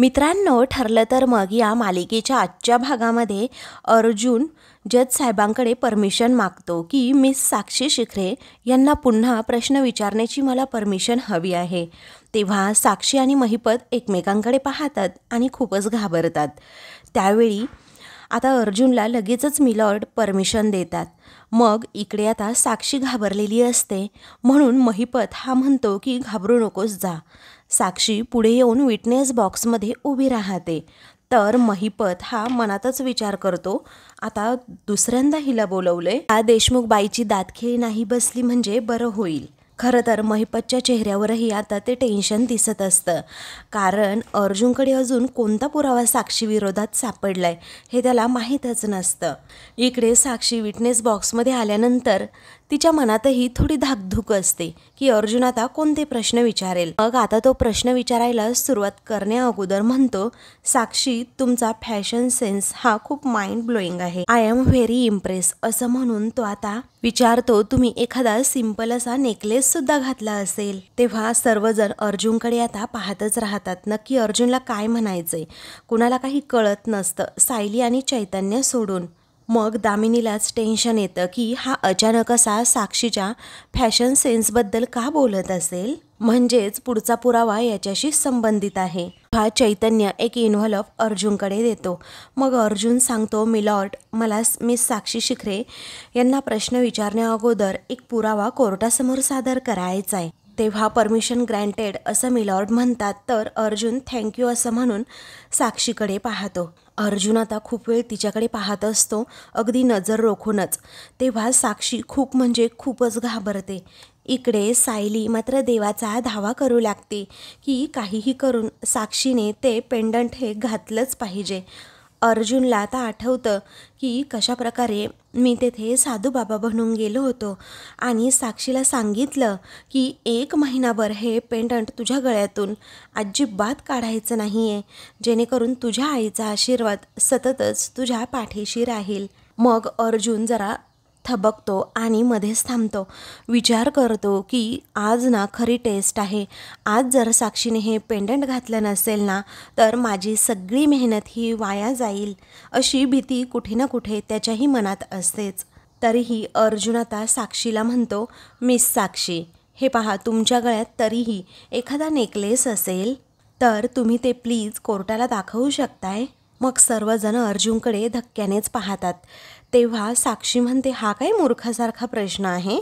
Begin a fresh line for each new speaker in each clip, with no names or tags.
मित्रांनो, ठरलं तर मग या मालिकेच्या आजच्या भागामध्ये अर्जुन जज साहेबांकडे परमिशन मागतो की मिस साक्षी शिखरे यांना पुन्हा प्रश्न विचारण्याची मला परमिशन हवी आहे। तेव्हा साक्षी आणि महिपत एकमेकांकडे पाहतात आणि खूपच घाबरतात। त्यावेळी आता अर्जुनला लगेचच मिलॉर्ड परमिशन देतात। मग इकडे आता साक्षी घाबरलेली असते, म्हणून महिपत हा म्हणतो की घाबरू नकोस, जा। साक्षी पुढे येऊन विटनेस बॉक्समध्ये उभी राहते। तर महिपत हा मनातच विचार करतो, आता दुसऱ्यांदा हिला बोलवले, हा देशमुख बाईची दातखिळी नाही बसली म्हणजे बरं होईल। खरं तर महिपतच्या चेहऱ्यावरही आता ते टेन्शन दिसत असतं, कारण अर्जुनकडे अजून कोणता पुरावा साक्षी विरोधात सापडलाय हे त्याला माहीतच नसतं। इकडे साक्षी विटनेस बॉक्समध्ये आल्यानंतर तिच्या मनातही थोडी धाकधूक असते की अर्जुन आता कोणते प्रश्न विचारेल। मग आता तो प्रश्न विचारायला सुरुवात करण्याअगोदर म्हणतो, साक्षी, तुमचा फॅशन सेन्स हा खूप माइंड ब्लोईंग आहे, आय एम व्हेरी इम्प्रेस। असं म्हणून तो आता विचारतो, तुम्ही एखादा सिंपल असा नेकलेस सुद्धा घातला असेल? तेव्हा सर्वजण अर्जुनकडे आता पाहतच राहतात, नक्की अर्जुनला काय म्हणायचंय। कुणाला काही कळत नसतं, सायली आणि चैतन्य सोडून। मग दामिनीलाच टेन्शन येतं की हा अचानक असा साक्षीच्या फॅशन सेन्सबद्दल का बोलत असेल, म्हणजेच पुढचा पुरावा याच्याशी संबंधित आहे। हा चैतन्य एक इन्व्हॉल्व अर्जुनकडे देतो। मग अर्जुन सांगतो, मिलॉर्ड, मला मिस साक्षी शिखरे यांना प्रश्न विचारण्याअगोदर एक पुरावा कोर्टासमोर सादर करायचा आहे। तेव्हा परमिशन ग्रँटेड असं मिलॉर्ड म्हणतात। तर अर्जुन थँक्यू असं म्हणून साक्षीकडे पाहतो। अर्जुन आता खूप वेळ तिच्याकडे पाहत असतो, अगदी नजर रोखूनच। तेव्हा साक्षी खूप म्हणजे खूपच घाबरते। इकडे सायली मात्र देवाचा धावा करू लागते की काहीही करून साक्षीने ते पेंडंट हे घातलंच पाहिजे। अर्जुनला आता आठवतं की कशाप्रकारे मी तेथे साधू बाबा बनून गेलो होतो आणि साक्षीला सांगितलं की 1 महिनाभर हे पेंडंट तुझ्या गळ्यातून अजिबात काढायचं नाही आहे, जेणेकरून तुझ्या आईचा आशीर्वाद सततच तुझ्या पाठीशी राहील। मग अर्जुन जरा थबकतो आणि मध्येच थांबतो, विचार करतो की आज ना खरी टेस्ट आहे। आज जर साक्षीने हे पेंडंट घातलं नसेल ना, तर माझी सगळी मेहनत ही वाया जाईल, अशी भीती कुठे ना कुठे त्याच्याही मनात असतेच। तरीही अर्जुन आता साक्षीला म्हणतो, मिस साक्षी, हे पहा, तुमच्या गळ्यात तरीही एखादा नेकलेस असेल तर तुम्ही ते प्लीज कोर्टाला दाखवू शकताय? मग सर्वजण अर्जुनकडे धक्क्यानेच पाहतात। तेव्हा साक्षी म्हणते, हा काय मूर्खासारखा प्रश्न आहे?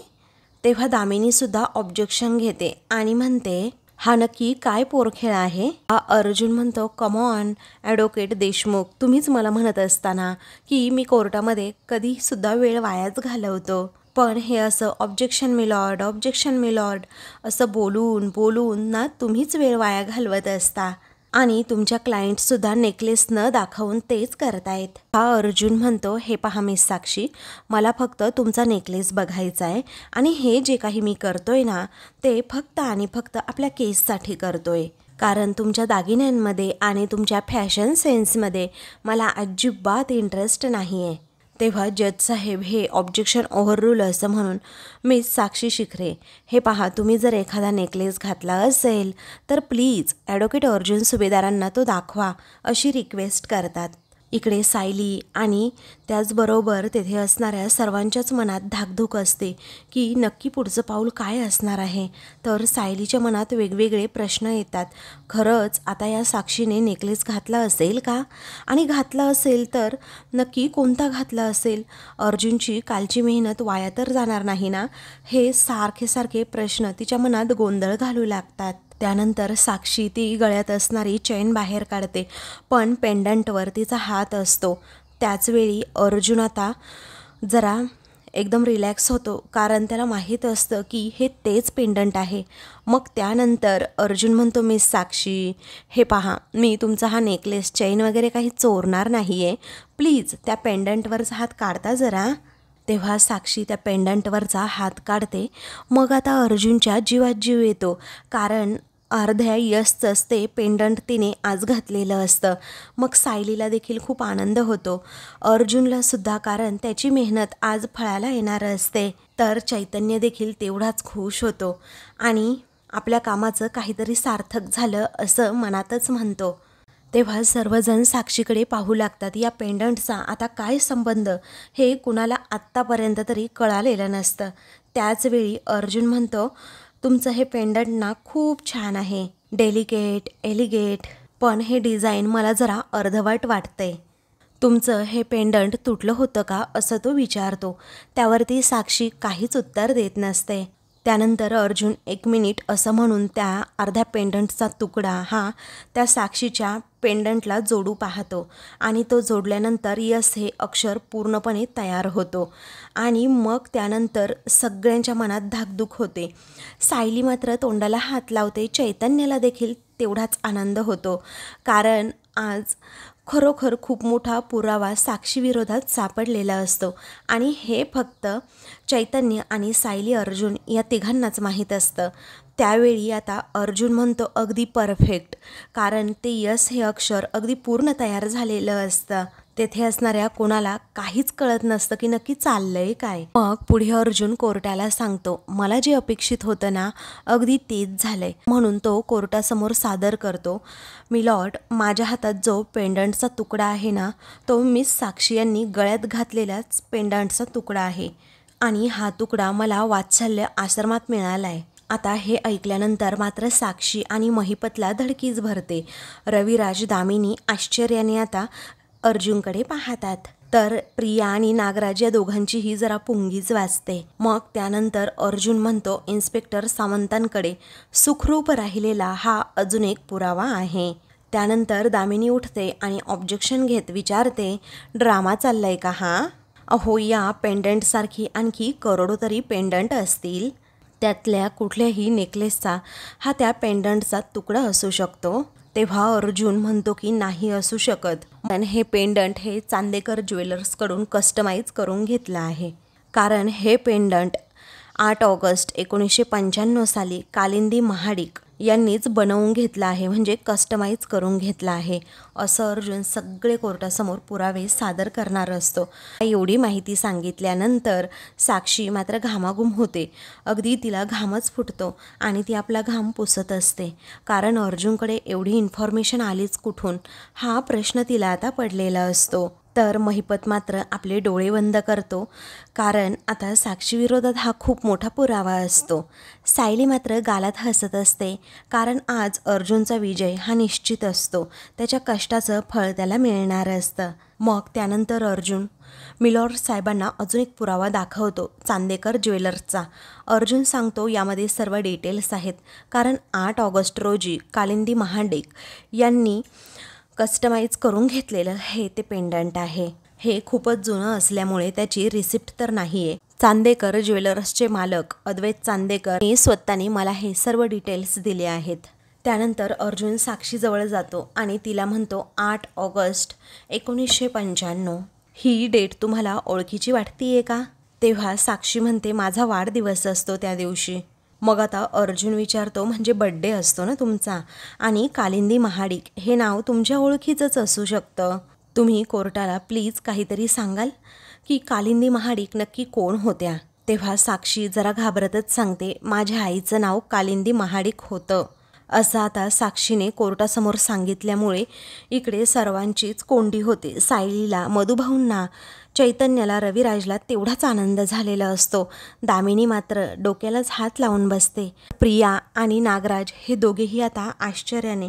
तेव्हा दामिनी सुद्धा ऑब्जेक्शन घेते आणि म्हणते, हा नक्की काय पोरखेळ आहे? अर्जुन म्हणतो, कम ऑन ॲडव्होकेट देशमुख, तुम्हीच मला म्हणत असताना की मी कोर्टामध्ये कधी सुद्धा वेळ वायाच घालवतो, पण हे असं ऑब्जेक्शन मिलॉर्ड, ऑब्जेक्शन मिलॉर्ड असं बोलून बोलून ना तुम्हीच वेळ वाया घालवत असता आणि तुमच्या क्लायंटसुद्धा नेकलेस न दाखवून तेच करतायत। हा अर्जुन म्हणतो, हे पहा मिस साक्षी, मला फक्त तुमचा नेकलेस बघायचा आहे आणि हे जे काही मी करतोय ना, ते फक्त आणि फक्त आपल्या केससाठी करतोय, कारण तुमच्या दागिन्यांमध्ये आणि तुमच्या फॅशन सेन्समध्ये मला अजिबात इंटरेस्ट नाही आहे। तेव्हा जज साहेब हे ऑब्जेक्शन ओव्हररूल असं म्हणून, मिस साक्षी शिखरे, हे पहा, तुम्ही जर एखादा नेकलेस घातला असेल तर प्लीज ॲडव्होकेट अर्जुन सुभेदारांना तो दाखवा, अशी रिक्वेस्ट करतात। इकडे सायली आणि त्याचबरोबर तेथे असणाऱ्या सर्वांच्याच मनात धाकधूक असते की नक्की पुढचं पाऊल काय असणार आहे। तर सायलीच्या मनात वेगवेगळे प्रश्न येतात, खरंच आता या साक्षीने नेकलेस घातला असेल का? आणि घातला असेल तर नक्की कोणता घातला असेल? अर्जुनची कालची मेहनत वाया तर जाणार नाही ना? हे सारखे सारखे प्रश्न तिच्या मनात गोंधळ घालू लागतात। त्यानंतर साक्षी ती गळ्यात असणारी चैन बाहेर काढते, पण पेंडंटवर तिचा हात असतो। त्याचवेळी अर्जुन आता जरा एकदम रिलॅक्स होतो, कारण त्याला माहीत असतं की हे तेच पेंडंट आहे। मग त्यानंतर अर्जुन म्हणतो, मिस साक्षी, हे पहा, मी तुमचा हा नेकलेस, चैन वगैरे काही चोरणार नाही आहे, प्लीज त्या पेंडंटवरचा हात काढता जरा। तेव्हा साक्षी त्या पेंडंटवरचा हात काढते। मग आता अर्जुनच्या जीवात जीव येतो, कारण अर्ध्या यशचंच ते पेंडंट तिने आज घातलेलं असतं। मग सायलीला देखील खूप आनंद होतो, अर्जुनला सुद्धा, कारण त्याची मेहनत आज फळाला येणार असते। तर चैतन्य देखील तेवढाच खुश होतो आणि आपल्या कामाचं काहीतरी सार्थक झालं असं मनातच म्हणतो। तेव्हा सर्वजण साक्षीकडे पाहू लागतात. या पेंडंटचा आता काय संबंध हे कुणाला आत्तापर्यंत तरी कळालेलं नसतं. त्याचवेळी अर्जुन म्हणतो, तुमचं हे पेंडंट ना खूप छान आहे, डेलिकेट एलिगेट, पण हे डिझाईन मला जरा अर्धवट वाटतंय. तुमचं हे पेंडंट तुटलं होतं का असं तो विचारतो. त्यावरती साक्षी काहीच उत्तर देत नसते. त्यानंतर अर्जुन 1 मिनिट असं म्हणून त्या अर्ध्या पेंडंटचा तुकडा हा त्या साक्षीच्या पेंडंटला जोडू पाहतो आणि तो जोडल्यानंतर यस हे अक्षर पूर्णपणे तयार होतो आणि मग त्यानंतर सगळ्यांच्या मनात धाकधूक होते. सायली मात्र तोंडाला हात लावते. चैतन्याला देखील तेवढाच आनंद होतो, कारण आज खरोखर खूप मोठा पुरावा साक्षीविरोधात सापडलेला असतो आणि हे फक्त चैतन्य आणि सायली अर्जुन या तिघांनाच माहीत असतं. त्यावेळी आता अर्जुन म्हणतो अगदी परफेक्ट, कारण ते यस हे अक्षर अगदी पूर्ण तयार झालेलं असतं. तेथे असणाऱ्या कोणाला काहीच कळत नसतं की नक्की चाललंय काय. मग पुढे अर्जुन कोर्टाला सांगतो, मला जे अपेक्षित होतं ना अगदी तेच झालंय. म्हणून तो कोर्टासमोर सादर करतो, मिलॉर्ड, माझ्या हातात जो पेंडंटचा तुकडा आहे ना तो मिस साक्षी यांनी गळ्यात घातलेलाच पेंडंटचा तुकडा आहे आणि हा तुकडा मला वात्सल्य आश्रमात मिळालाय. आता हे ऐकल्यानंतर मात्र साक्षी आणि महिपतला धडकीच भरते. रविराज, दामिनी आश्चर्याने आता अर्जुनकडे पाहतात, तर प्रिया आणि नागराज या दोघांचीही जरा पुंगीच वाजते. मग त्यानंतर अर्जुन म्हणतो, इन्स्पेक्टर सावंतांकडे सुखरूप राहिलेला हा अजून एक पुरावा आहे. त्यानंतर दामिनी उठते आणि ऑब्जेक्शन घेत विचारते, ड्रामा चाललाय का हा? अहो, या पेंडंटसारखी आणखी करोडो तरी पेंडंट असतील, त्यातल्या कुठल्याही नेकलेसचा हा त्या पेंडंटचा तुकडा असू शकतो. तेव्हा अर्जुन म्हणतो की नाही असू शकत, पण हे पेंडंट हे चांदेकर ज्वेलर्सकडून कस्टमाइज करून घेतलं आहे, कारण हे पेंडंट 8 ऑगस्ट 1995 साली कालिंदी महाडिक यांनीच बनवून घेतलं आहे, म्हणजे कस्टमाइज करून घेतलं आहे असं अर्जुन सगळे कोर्टासमोर पुरावे सादर करणार असतो. एवढी माहिती सांगितल्यानंतर साक्षी मात्र घामाघूम होते. अगदी तिला घामच फुटतो आणि ती आपला घाम पुसत असते, कारण अर्जुनकडे एवढी इन्फॉर्मेशन आलीच कुठून हा प्रश्न तिला आता पडलेला असतो. तर महिपत मात्र आपले डोळे बंद करतो, कारण आता साक्षीविरोधात हा खूप मोठा पुरावा असतो. सायली मात्र गालात हसत असते, कारण आज अर्जुनचा विजय हा निश्चित असतो. त्याच्या कष्टाचं फळ त्याला मिळणार असतं. मग त्यानंतर अर्जुन मिलॉर्ड साहेबांना अजून एक पुरावा दाखवतो, चांदेकर ज्वेलर्सचा. अर्जुन सांगतो यामध्ये सर्व डिटेल्स आहेत, कारण 8 ऑगस्ट रोजी कालिंदी महाडिक यांनी कस्टमाइज करून घेतलेलं हे ते पेंडंट आहे. हे खूपच जुनं असल्यामुळे त्याची रिसिप्ट तर नाही आहे. चांदेकर ज्वेलर्सचे मालक अद्वैत चांदेकर हे स्वतःने मला हे सर्व डिटेल्स दिले आहेत. त्यानंतर अर्जुन साक्षीजवळ जातो आणि तिला म्हणतो, 8 ऑगस्ट 1995 ही डेट तुम्हाला ओळखीची वाटतीये का? तेव्हा साक्षी म्हणते, माझा वाढदिवस असतो त्या दिवशी. मग आता अर्जुन विचारतो, म्हणजे बड्डे असतो ना तुमचा, आणि कालिंदी महाडिक हे नाव तुमच्या ओळखीचंच असू शकतं. तुम्ही कोर्टाला प्लीज काहीतरी सांगाल की कालिंदी महाडिक नक्की कोण होत्या? तेव्हा साक्षी जरा घाबरतच सांगते, माझ्या आईचं नाव कालिंदी महाडिक होतं. असं आता साक्षीने कोर्टासमोर सांगितल्यामुळे इकडे सर्वांचीच कोंडी होते. सायलीला, मधुभाऊंना, चैतन्याला, रविराजला तेवढाच आनंद झालेला असतो. दामिनी मात्र डोक्यालाच हात लावून बसते. प्रिया आणि नागराज हे दोघेही आता आश्चर्याने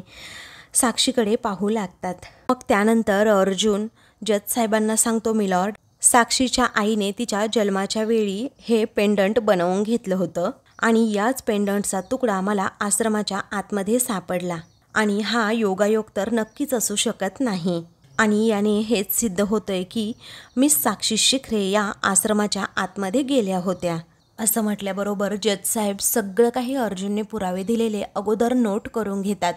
साक्षीकडे पाहू लागतात. मग त्यानंतर अर्जुन जज साहेबांना सांगतो, मिलॉर्ड, साक्षीच्या आईने तिच्या जन्माच्या वेळी हे पेंडंट बनवून घेतलं होतं आणि याच पेंडंटचा तुकडा मला आश्रमाच्या आतमध्ये सापडला आणि हा योगायोग तर नक्कीच असू शकत नाही. आणि याने हेच सिद्ध होतंय की मिस साक्षी शिखरे या आश्रमाच्या आतमध्ये गेल्या होत्या. असं म्हटल्याबरोबर जज साहेब सगळं काही अर्जुनने पुरावे दिलेले अगोदर नोट करून घेतात.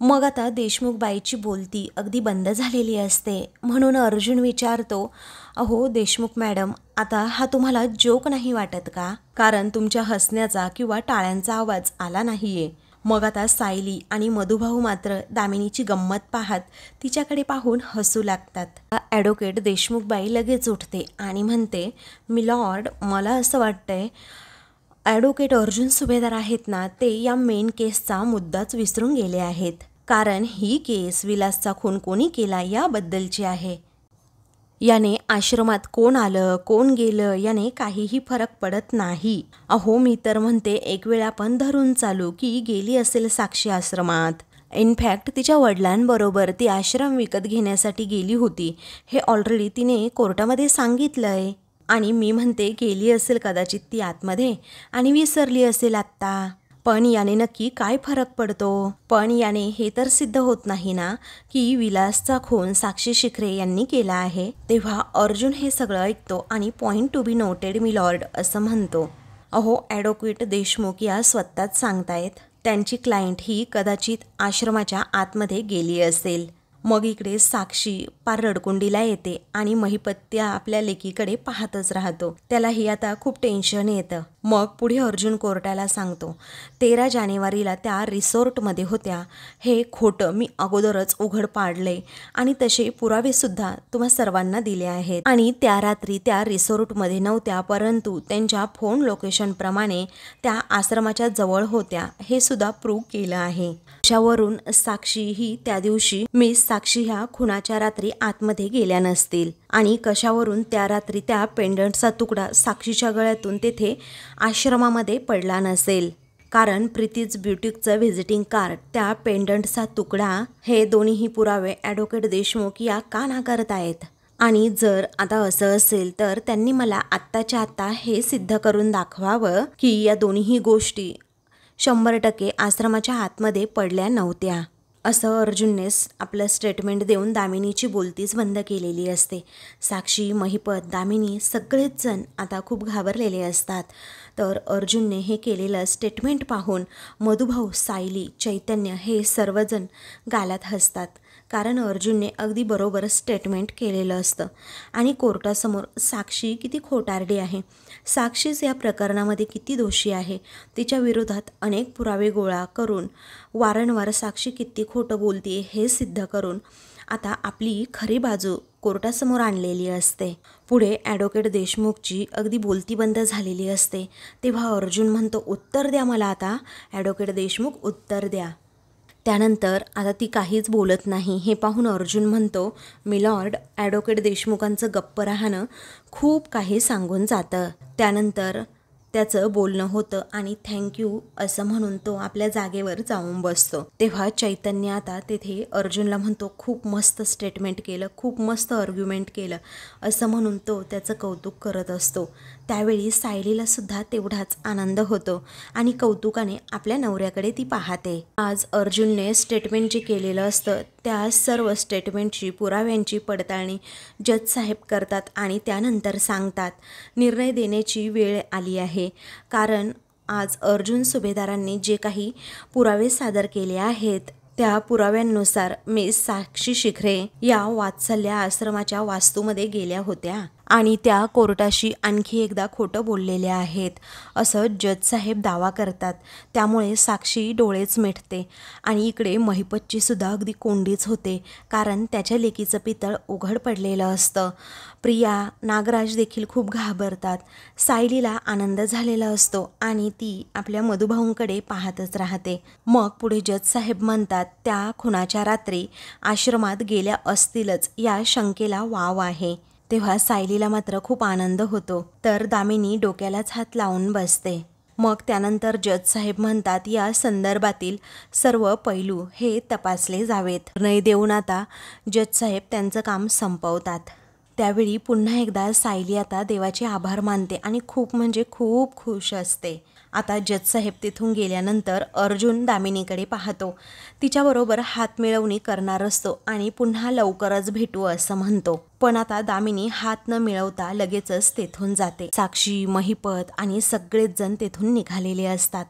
मग आता देशमुख बाईची बोलती अगदी बंद झालेली असते, म्हणून अर्जुन विचारतो, अहो देशमुख मॅडम, आता हा तुम्हाला जोक नाही वाटत का? कारण तुमच्या हसण्याचा किंवा टाळ्यांचा आवाज आला नाहीये. मग आता सायली आणि मधुभाऊ मात्र दामिनीची गंमत पाहत तिच्याकडे पाहून हसू लागतात. ॲडव्होकेट देशमुख बाई लगेच उठते आणि म्हणते, मिलॉर्ड, मला असं वाटतंय ॲडव्होकेट अर्जुन सुभेदार आहेत ना, ते या मेन केसचा मुद्दाच विसरून गेले आहेत. कारण ही केस विलासचा खून कोणी केला याबद्दलची आहे. याने आश्रमात कोण आलं कोण गेलं याने काहीही फरक पडत नाही. अहो मी तर म्हणते एक वेळ आपण धरून चालू की गेली असेल साक्षी आश्रमात. इनफॅक्ट तिच्या वडिलांबरोबर ती आश्रम विकत घेण्यासाठी गेली होती हे ऑलरेडी तिने कोर्टामध्ये सांगितलंय. आणि मी म्हणते गेली असेल कदाचित ती आतमध्ये आणि विसरली असेल आत्ता. पण याने नक्की काय फरक पडतो. पण याने हे तर सिद्ध होत नाही ना की विलासचा खून साक्षी शिखरे यांनी केला आहे. तेव्हा अर्जुन हे सगळं ऐकतो आणि point to be noted me Lord असं म्हणतो. अहो ॲडव्होकेट देशमुख या स्वतःच सांगतायत त्यांची क्लायंट ही कदाचित आश्रमाच्या आतमध्ये गेली असेल. मग इकडे साक्षी पार रडकुंडीला येते आणि महिपत्या आपल्या लेकीकडे पाहतच राहतो. त्यालाही आता खूप टेन्शन येतं. मग पुढे अर्जुन कोर्टाला सांगतो 13 जानेवारीला त्या रिसॉर्टमध्ये होत्या हे खोटं मी अगोदरच उघड पाडले आणि तसे पुरावेसुद्धा तुम्हा सर्वांना दिले आहेत. आणि त्या रात्री त्या रिसॉर्टमध्ये नव्हत्या परंतु त्यांच्या फोन लोकेशनप्रमाणे त्या आश्रमाच्या जवळ होत्या हे सुद्धा प्रूव्ह केलं आहे. त्यावरून साक्षी ही त्या दिवशी मिस साक्षी ह्या खुनाच्या रात्री आतमध्ये गेल्या नसतील. आणि कशावरून त्या रात्री त्या पेंडंटचा तुकडा साक्षीच्या गळ्यातून तेथे आश्रमामध्ये पडला नसेल. कारण प्रीतीज ब्युटिकचं व्हिजिटिंग कार्ड त्या पेंडंटचा तुकडा हे दोन्हीही पुरावे ॲडव्होकेट देशमुख या का नाकारत आहेत. आणि जर आता असं असेल तर त्यांनी मला आत्ताच्या आत्ता हे सिद्ध करून दाखवावं की या दोन्हीही गोष्टी 100% आश्रमाच्या आतमध्ये पडल्या नव्हत्या. असं अर्जुनने आपलं स्टेटमेंट देऊन दामिनीची बोलतीच बंद केलेली असते. साक्षी महिपत दामिनी सगळेच जण आता खूप घाबरलेले असतात. तर अर्जुनने हे केलेलं स्टेटमेंट पाहून मधुभाऊ सायली चैतन्य हे सर्वजण गालात हसतात. कारण अर्जुनने अगदी बरोबर स्टेटमेंट केलेलं असतं. आणि कोर्टासमोर साक्षी किती खोटारडी आहे. साक्षीच या प्रकरणामध्ये किती दोषी आहे. तिच्या विरोधात अनेक पुरावे गोळा करून वारंवार साक्षी किती खोटं बोलते हे सिद्ध करून आता आपली खरी बाजू कोर्टासमोर आणलेली असते. पुढे ॲडव्होकेट देशमुखची अगदी बोलती बंद झालेली असते. तेव्हा अर्जुन म्हणतो उत्तर द्या मला आता. ॲडव्होकेट देशमुख उत्तर द्या. त्यानंतर आता ती काहीच बोलत नाही. हे पाहून अर्जुन म्हणतो मिलॉर्ड ॲडव्होकेट देशमुखांचं गप्प राहणं खूप काही सांगून जातं. त्यानंतर त्याचं बोलणं होतं आणि थँक्यू असं म्हणून तो आपल्या जागेवर जाऊन बसतो. तेव्हा चैतन्य आता तेथे अर्जुनला म्हणतो खूप मस्त स्टेटमेंट केलं खूप मस्त आर्ग्युमेंट केलं असं म्हणून तो त्याचं कौतुक करत असतो. त्यावेळी सायलीला सुद्धा तेवढाच आनंद होतो आणि कौतुकाने आपल्या नवऱ्याकडे ती पाहते. आज अर्जुनने स्टेटमेंट जे केलेलं असतं त्या सर्व स्टेटमेंटची पुराव्यांची पडताळणी जज साहेब करतात आणि त्यानंतर सांगतात निर्णय देण्याची वेळ आली आहे. कारण आज अर्जुन सुभेदारांनी जे काही पुरावे सादर केले आहेत त्या पुराव्यांनुसार मिस साक्षी शिखरे या वात्सल्य आश्रमाच्या वास्तूमध्ये गेल्या होत्या आणि त्या कोर्टाशी आणखी एकदा खोटं बोललेल्या आहेत असं जज साहेब दावा करतात. त्यामुळे साक्षी डोळेच मिटते आणि इकडे महिपतची सुद्धा अगदी कोंडीच होते. कारण त्याच्या लेकीचं पितळ उघड पडलेलं असतं. प्रिया नागराज देखील खूप घाबरतात. सायलीला आनंद झालेला असतो आणि ती आपल्या मधुभाऊंकडे पाहतच राहते. मग पुढे जज साहेब म्हणतात त्या खुनाच्या रात्री आश्रमात गेल्या असतीलच या शंकेला वाव आहे. तेव्हा सायलीला मात्र खूप आनंद होतो. तर दामिनी डोक्यालाच हात लावून बसते. मग त्यानंतर जज साहेब म्हणतात या संदर्भातील सर्व पैलू हे तपासले जावेत. निर्णय देऊन आता जज साहेब त्यांचं काम संपवतात. त्यावेळी पुन्हा एकदा सायली आता देवाचे आभार मानते आणि खूप म्हणजे खूप खुश असते. आता जज साहेब तिथून गेल्यानंतर अर्जुन दामिनीकडे पाहतो. तिच्याबरोबर हात मिळवणी करणार असतो आणि पुन्हा लवकरच भेटू असं म्हणतो. पण आता दामिनी हात न मिळवता लगेचच तेथून जाते. साक्षी महिपत आणि सगळेच जण तेथून निघालेले असतात.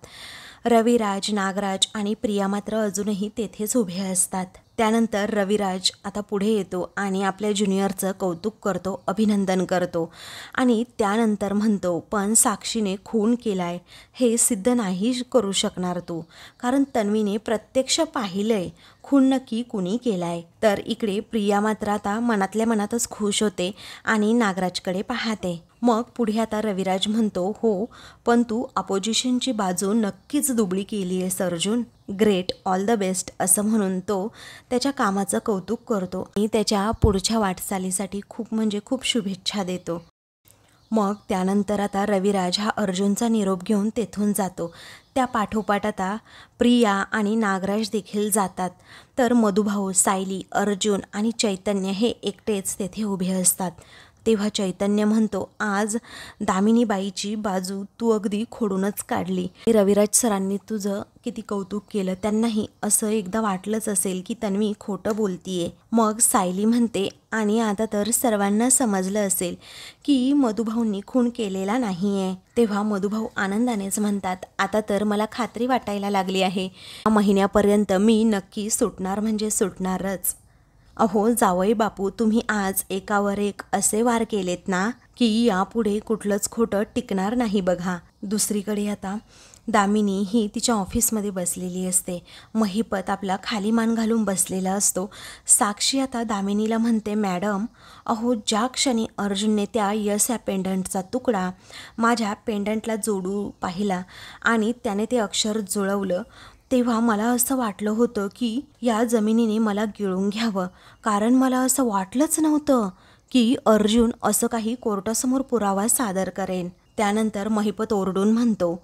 रविराज नागराज आणि प्रिया मात्र अजूनही तेथेच उभे असतात. त्यानंतर रविराज आता पुढे येतो आणि आपल्या ज्युनियरचं कौतुक करतो अभिनंदन करतो आणि त्यानंतर म्हणतो पण साक्षीने खून केलाय हे सिद्ध नाही करू शकणार तू. कारण तन्वीने प्रत्यक्ष पाहिलंय खून नक्की कुणी केलाय. तर इकडे प्रिया मात्र आता मनातल्या मनातच खुश होते आणि नागराजकडे पाहते. मग पुढे आता रविराज म्हणतो हो पण तू अपोजिशनची बाजू नक्कीच दुबळी केली आहेस Arjun. Great, all the best असं म्हणून तो त्याच्या कामाचं कौतुक करतो आणि त्याच्या पुढच्या वाटचालीसाठी खूप शुभेच्छा देतो. मग त्यानंतर आता रविराज हा अर्जुनचा निरोप घेऊन तेथून जातो. त्या पाठोपाठ आता प्रिया आणि नागराज देखील जातात. तर मधुभाऊ, सायली, अर्जुन आणि चैतन्य हे एकटेच तेथे उभे असतात. तेव्हा चैतन्य म्हणतो, आज दामिनीबाईची बाजू तू अगदी खोडूनच काढली. रविराज सरांनी तुझं किती कौतुक केलं, त्यांनाही असं एकदा वाटलंच असेल की तन्वी खोटं बोलतीये. मग सायली म्हणते, आणि आता तर सर्वांना समजलं असेल की मधुभाऊंनी खून केलेला नाहीये. तेव्हा मधुभाऊ आनंदानेच म्हणतात, आता तर मला खात्री वाटायला लागली आहे. या महिन्यापर्यंत मी नक्की सुटणार म्हणजे सुटणारच. अहो जावई बापू, तुम्ही आज एकावर एक असे वार केलेत ना की यापुढे कुठलंच खोटं टिकणार नाही बघा. दुसरीकडे आता दामिनी ही तिच्या ऑफिसमध्ये बसलेली असते. महिपत आपला खाली मान घालून बसलेला असतो. साक्षी आता दामिनीला म्हणते, मॅडम अहो ज्या क्षणी अर्जुनने त्या यस या पेंडंटचा तुकडा माझ्या पेंडंटला जोडू पाहिला आणि त्याने ते अक्षर जुळवलं, तेव्हा मला असं वाटलं होतं की या जमिनीने मला गिळून घ्यावं. कारण मला असं वाटलंच नव्हतं की अर्जुन असं काही कोर्टासमोर पुरावा सादर करेन. त्यानंतर महिपत ओरडून म्हणतो,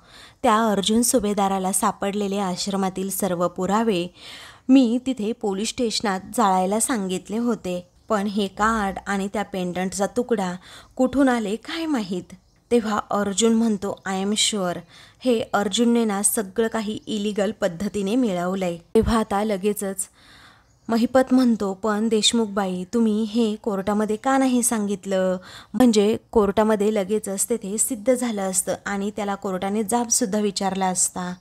त्या अर्जुन सुभेदाराला सापडलेले आश्रमातील सर्व पुरावे मी तिथे पोलीस स्टेशनात जाळायला सांगितले होते. पण हे कार्ड आणि त्या पेंडंटचा तुकडा कुठून आले काय माहीत. तेव्हा अर्जुन म्हणतो, आय एम शुअर हे अर्जुनने ना सगळं काही इलिगल पद्धतीने मिळवलंय. तेव्हा आता लगेचच महिपत म्हणतो, पण देशमुखबाई तुम्ही हे कोर्टामध्ये का नाही सांगितलं, म्हणजे कोर्टामध्ये लगेचच तेथे सिद्ध झालं असतं आणि त्याला कोर्टाने जाबसुद्धा विचारला असता.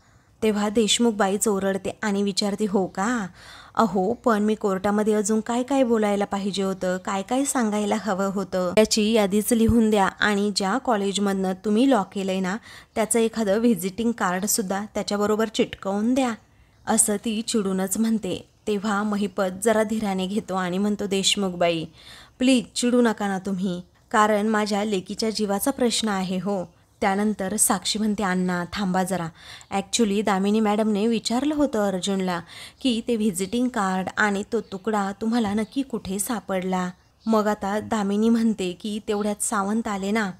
तेव्हा देशमुखबाई ओरडते आणि विचारते, हो का? अहो पण मी कोर्टामध्ये अजून काय काय बोलायला पाहिजे होतं, काय काय सांगायला हवं होतं, त्याची यादीच लिहून द्या आणि ज्या कॉलेजमधनं तुम्ही लॉ केलंय ना त्याचं एखादं व्हिजिटिंग कार्डसुद्धा त्याच्याबरोबर चिटकवून द्या, असं ती चिडूनच म्हणते. तेव्हा महिपत जरा धीराने घेतो आणि म्हणतो, देशमुखबाई प्लीज चिडू नका ना तुम्ही, कारण माझ्या लेकीच्या जीवाचा प्रश्न आहे हो. त्यानंतर साक्षी म्हणते, अण्णा थांबा जरा, ॲक्च्युली दामिनी मॅडमने विचारलं होतं अर्जुनला की ते व्हिजिटिंग कार्ड आणि तो तुकडा तुम्हाला नक्की कुठे सापडला. मग आता दामिनी म्हणते की तेवढ्यात सावंत आले ना,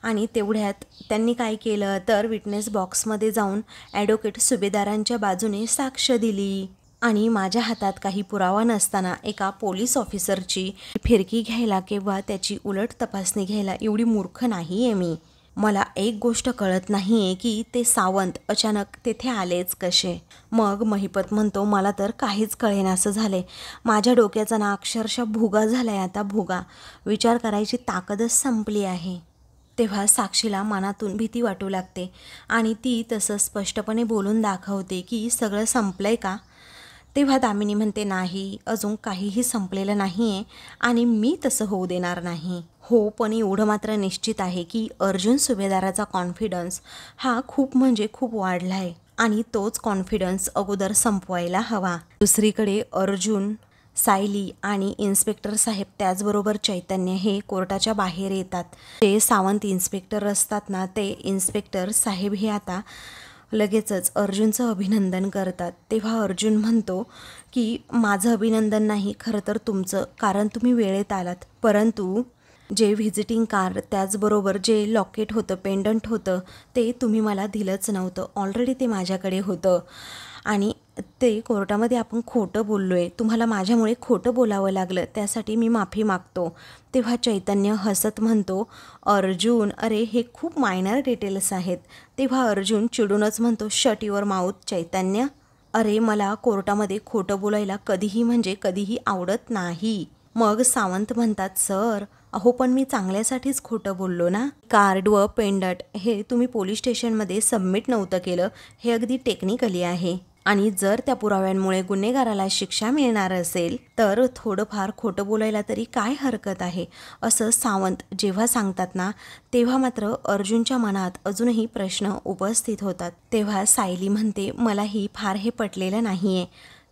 आणि तेवढ्यात त्यांनी काय केलं तर विटनेस बॉक्समध्ये जाऊन ॲडव्होकेट सुभेदारांच्या बाजूने साक्ष दिली आणि माझ्या हातात काही पुरावा नसताना एका पोलीस ऑफिसरची फिरकी घ्यायला किंवा त्याची उलट तपासणी घ्यायला एवढी मूर्ख नाही आहे मी. मला एक गोष्ट कळत नाही आहे की ते सावंत अचानक तेथे आलेच कसे. मग महिपत म्हणतो, मला तर काहीच कळेनासं झाले, माझ्या डोक्याचा ना अक्षरशः भुगा झालाय आता भुगा, विचार करायची ताकदच संपली आहे. तेव्हा साक्षीला मनातून भीती वाटू लागते आणि ती तसं स्पष्टपणे बोलून दाखवते की सगळं संपलंय का. तेव्हा दामिनी म्हणते, नाही अजून काहीही संपलेलं नाही आहे आणि मी तसं होऊ देणार नाही. हो पण एवढं मात्र निश्चित आहे की अर्जुन सुभेदाराचा कॉन्फिडन्स हा खूप वाढला आहे आणि तोच कॉन्फिडन्स अगोदर संपवायला हवा. दुसरीकडे अर्जुन, सायली आणि इन्स्पेक्टर साहेब त्याचबरोबर चैतन्य हे कोर्टाच्या बाहेर येतात. जे सावंत इन्स्पेक्टर असतात ना ते इन्स्पेक्टर साहेब हे आता लगेचच अर्जुनचं अभिनंदन करतात. तेव्हा अर्जुन म्हणतो की माझं अभिनंदन नाही खरं तर तुमचं, कारण तुम्ही वेळेत आलात, परंतु जे व्हिजिटिंग कार्ड त्याचबरोबर जे लॉकेट होतं, पेंडंट होतं, ते तुम्ही मला दिलंच नव्हतं. ऑलरेडी ते माझ्याकडे होतं आणि ते कोर्टामध्ये आपण खोटं बोललो आहे, तुम्हाला माझ्यामुळे खोटं बोलावं लागलं, त्यासाठी मी माफी मागतो. तेव्हा चैतन्य हसत म्हणतो, अर्जुन अरे हे खूप मायनर डिटेल्स आहेत. तेव्हा अर्जुन चिडूनच म्हणतो, शट युअर माउथ चैतन्य, अरे मला कोर्टामध्ये खोटं बोलायला कधीही आवडत नाही. मग सावंत म्हणतात, सर अहो पण मी चांगल्यासाठीच खोटं बोललो ना, कार्ड व पेंडंट हे तुम्ही पोलीस स्टेशनमध्ये सबमिट नव्हतं केलं, हे अगदी टेक्निकली आहे आणि जर त्या पुराव्यांमुळे गुन्हेगाराला शिक्षा मिळणार असेल तर थोडंफार खोटं बोलायला तरी काय हरकत आहे, असं सावंत जेव्हा सांगतात ना तेव्हा मात्र अर्जुनच्या मनात अजूनही प्रश्न उपस्थित होतात. तेव्हा सायली म्हणते, मलाही फार हे पटलेलं नाही आहे.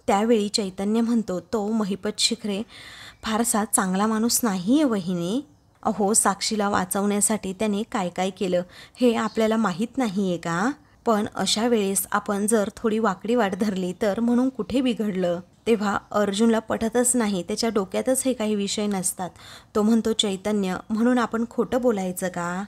त्यावेळी चैतन्य म्हणतो, तो महिपत शिखरे फारसा चांगला माणूस नाही आहे वहिनी. अहो साक्षीला वाचवण्यासाठी त्याने काय काय केलं हे आपल्याला माहीत नाही आहे का. पण अशा वेळेस आपण जर थोडी वाकडी वाट धरली तर म्हणून कुठे बिघडलं. तेव्हा अर्जुनला पटतच नाही, त्याच्या डोक्यातच हे काही विषय नसतात. तो म्हणतो चैतन्य, म्हणून आपण खोटं बोलायचं का?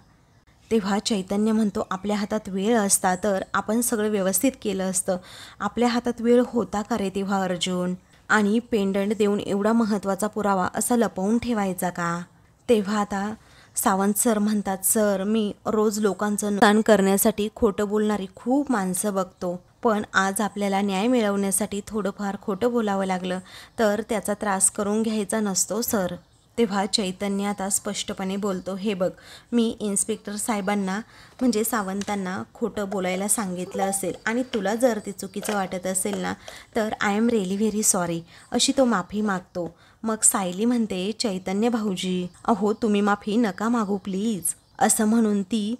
तेव्हा चैतन्य म्हणतो आपल्या हातात वेळ असता तर आपण सगळं व्यवस्थित केलं असतं. आपल्या हातात वेळ होता का रे तेव्हा अर्जुन? आणि पेंडंट देऊन एवढा महत्त्वाचा पुरावा असा लपवून ठेवायचा का? तेव्हा आता सावंत सर म्हणतात, सर मी रोज लोकांचं नुकसान करण्यासाठी खोटं बोलणारी खूप माणसं बघतो, पण आज आपल्याला न्याय मिळवण्यासाठी थोडंफार खोटं बोलावं लागलं तर त्याचा त्रास करून घ्यायचा नसतो सर. तेव्हा चैतन्य आता स्पष्टपणे बोलतो, हे बघ, मी इन्स्पेक्टर साहेबांना म्हणजे सावंतांना खोटं बोलायला सांगितलं असेल आणि तुला जर ते चुकीचं वाटत असेल ना तर I am really very sorry अशी तो माफी मागतो. मग सायली म्हणते, चैतन्य भाऊजी, अहो तुम्ही माफी नका मागू प्लीज. असं म्हणून ती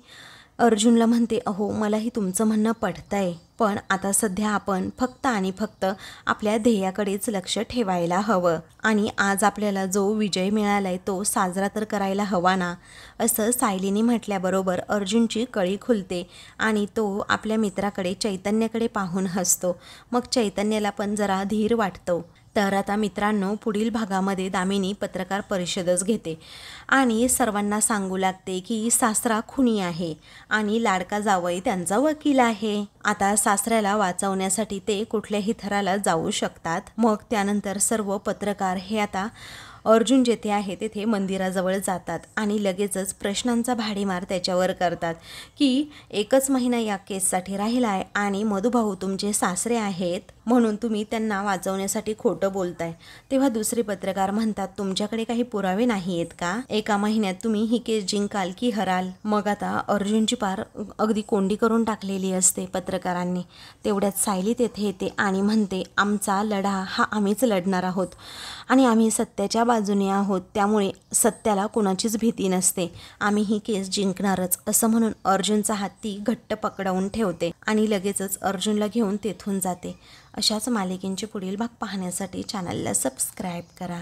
अर्जुनला म्हणते, अहो मलाही तुमचं म्हणणं पटतंय, पण आता सध्या आपण फक्त आणि फक्त आपल्या ध्येयाकडेच लक्ष ठेवायला हवं आणि आज आपल्याला जो विजय मिळालाय तो साजरा तर करायला हवा ना. असं सायलीने म्हटल्याबरोबर अर्जुनची कळी खुलते आणि तो आपल्या मित्राकडे चैतन्याकडे पाहून हसतो. मग चैतन्याला पण जरा धीर वाटतो. तर आता मित्रांनो, पुढील भागामध्ये दामिनी पत्रकार परिषदच घेते आणि सर्वांना सांगू लागते की सासरा खुनी आहे आणि लाडका जावई त्यांचा वकील आहे. आता सासऱ्याला वाचवण्यासाठी ते कुठल्याही थराला जाऊ शकतात. मग त्यानंतर सर्व पत्रकार हे आता अर्जुन जेथे आहे तेथे मंदिराजवळ जातात आणि लगेचच प्रश्नांचा भाडीमार त्याच्यावर करतात की एकच महिना या केससाठी राहिला आहे आणि मधुभाऊ तुमचे सासरे आहेत म्हणून तुम्ही त्यांना वाचवण्यासाठी खोटं बोलताय. तेव्हा दुसरे पत्रकार म्हणतात, तुमच्याकडे काही पुरावे नाही आहेत का? एका महिन्यात तुम्ही ही केस जिंकाल की हराल? मग आता अर्जुनची पार अगदी कोंडी करून टाकलेली असते पत्रकारांनी. तेवढ्यात सायली तेथे येते आणि म्हणते, आमचा लढा हा आम्हीच लढणार आहोत आणि आम्ही सत्याच्या बाजूने आहोत, त्यामुळे सत्याला कोणाचीच भीती नसते, आम्ही ही केस जिंकणारच. असं म्हणून अर्जुनचा हात ती घट्ट पकडवून ठेवते आणि लगेचच अर्जुनला घेऊन तेथून जाते. अशाच मालिकेंचे पुढील भाग पाहण्यासाठी चॅनलला सबस्क्राईब करा.